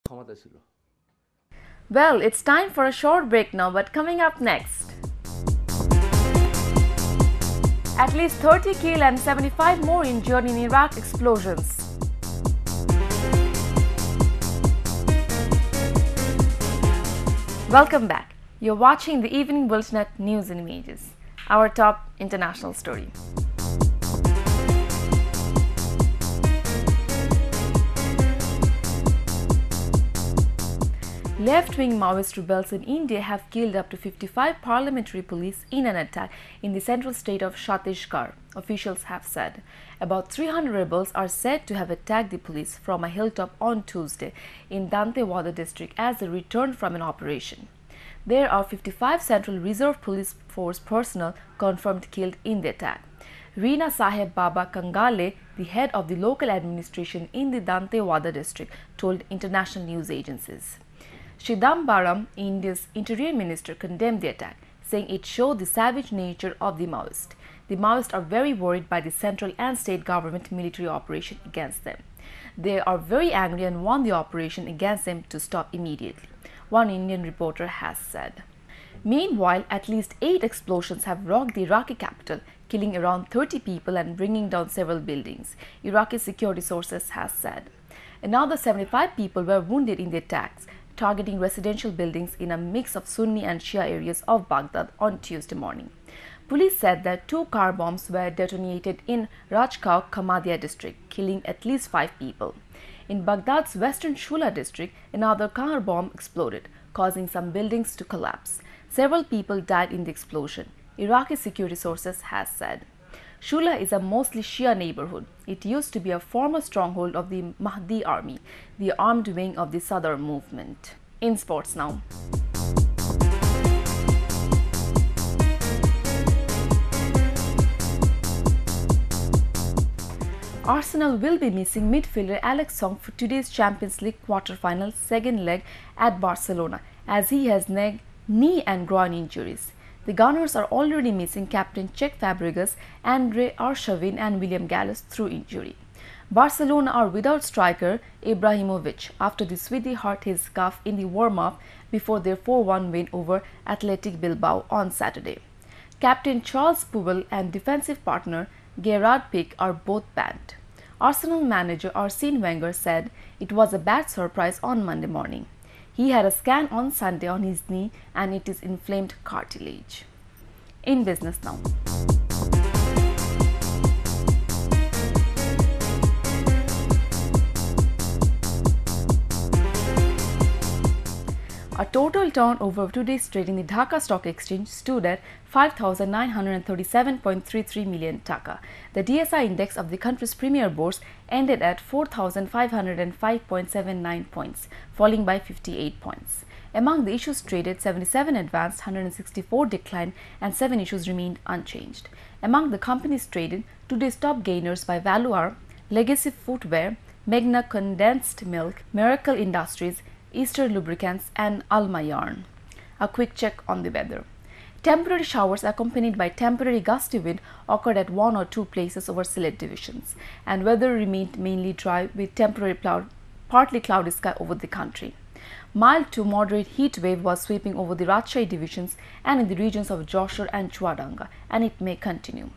ক্ষমতা ছিল। Well, it's time for a short break now, but coming up next. At least 30 killed and 75 more injured in Iraq explosions. Welcome back. You're watching the Evening Bulletin at News and Images. Our top international story. Left-wing Maoist rebels in India have killed up to 55 parliamentary police in an attack in the central state of Chhattisgarh, officials have said. About 300 rebels are said to have attacked the police from a hilltop on Tuesday in Dantewada district as they returned from an operation. There are 55 Central Reserve Police Force personnel confirmed killed in the attack. Reena Saheb Baba Kangale, the head of the local administration in the Dantewada district, told international news agencies. Chidambaram, India's interior minister, condemned the attack, saying it showed the savage nature of the Maoists. The Maoists are very worried by the central and state government military operation against them. They are very angry and want the operation against them to stop immediately, one Indian reporter has said. Meanwhile, at least 8 explosions have rocked the Iraqi capital, killing around 30 people and bringing down several buildings, Iraqi security sources has said. Another 75 people were wounded in the attacks, targeting residential buildings in a mix of Sunni and Shia areas of Baghdad on Tuesday morning. Police said that 2 car bombs were detonated in Rajkauk, Kamadia district, killing at least 5 people. In Baghdad's western Shula district, another car bomb exploded, causing some buildings to collapse. Several people died in the explosion, Iraqi security sources has said. Shula is a mostly Shia neighborhood. It used to be a former stronghold of the Mahdi army, the armed wing of the Sadr movement. In sports now. Arsenal will be missing midfielder Alex Song for today's Champions League quarter-final second leg at Barcelona, as he has knee and groin injuries. The Gunners are already missing captain Cesc Fabregas, Andre Arshavin and William Gallas through injury. Barcelona are without striker Ibrahimovic after the Swede hurt his calf in the warm-up before their 4-1 win over Athletic Bilbao on Saturday. Captain Charles Puyol and defensive partner Gerard Pique are both banned. Arsenal manager Arsene Wenger said it was a bad surprise on Monday morning. He had a scan on Sunday on his knee and it is inflamed cartilage. In business now. A total turnover of today's trade in the Dhaka Stock Exchange stood at 5,937.33 million taka. The DSI index of the country's premier bourse ended at 4,505.79 points, falling by 58 points. Among the issues traded, 77 advanced, 164 declined, and 7 issues remained unchanged. Among the companies traded, today's top gainers by value are Legacy Footwear, Magna Condensed Milk, Miracle Industries, Easter Lubricants and Alma Yarn. A quick check on the weather. Temporary showers accompanied by temporary gusty wind occurred at 1 or 2 places over Sylhet divisions, and weather remained mainly dry with temporary partly cloudy sky over the country. Mild to moderate heat wave was sweeping over the Rajshahi divisions and in the regions of Joshore and Chuadanga, and it may continue.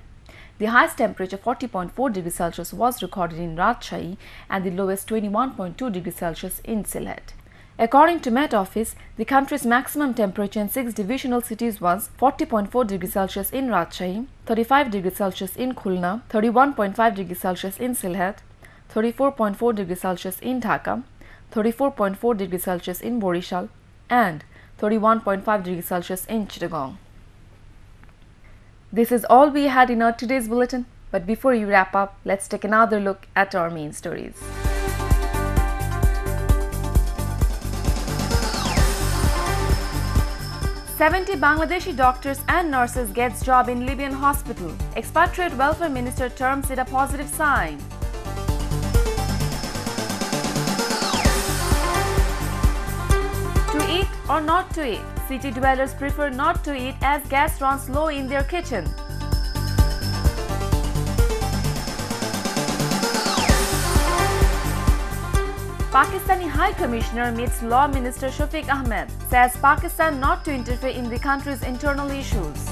The highest temperature 40.4 degrees Celsius was recorded in Rajshahi and the lowest 21.2 degrees Celsius in Sylhet. According to Met Office, the country's maximum temperature in 6 divisional cities was 40.4 degrees Celsius in Rajshahi, 35 degrees Celsius in Khulna, 31.5 degrees Celsius in Sylhet, 34.4 degrees Celsius in Dhaka, 34.4 degrees Celsius in Borishal, and 31.5 degrees Celsius in Chittagong. This is all we had in our today's bulletin, but before we wrap up, let's take another look at our main stories. 70 Bangladeshi doctors and nurses gets job in Libyan hospital. Expatriate Welfare Minister terms it a positive sign. To eat or not to eat? City dwellers prefer not to eat as gas runs low in their kitchen. Pakistani High Commissioner meets Law Minister Shafiq Ahmed, says Pakistan not to interfere in the country's internal issues.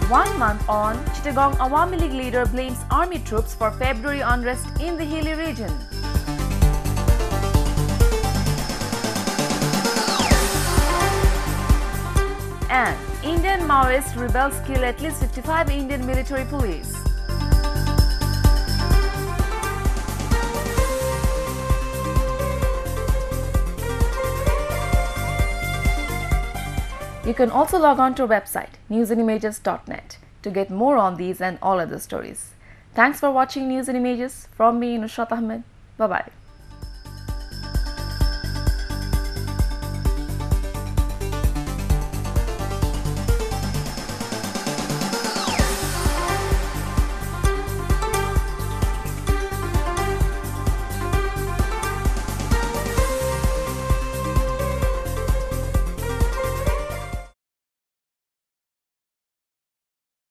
One month on, Chittagong Awami League leader blames army troops for February unrest in the hilly region. And Indian Maoist rebels kill at least 55 Indian military police. You can also log on to our website newsandimages.net to get more on these and all other stories. Thanks for watching News and Images. From me, Nusrat Ahmed. Bye-bye.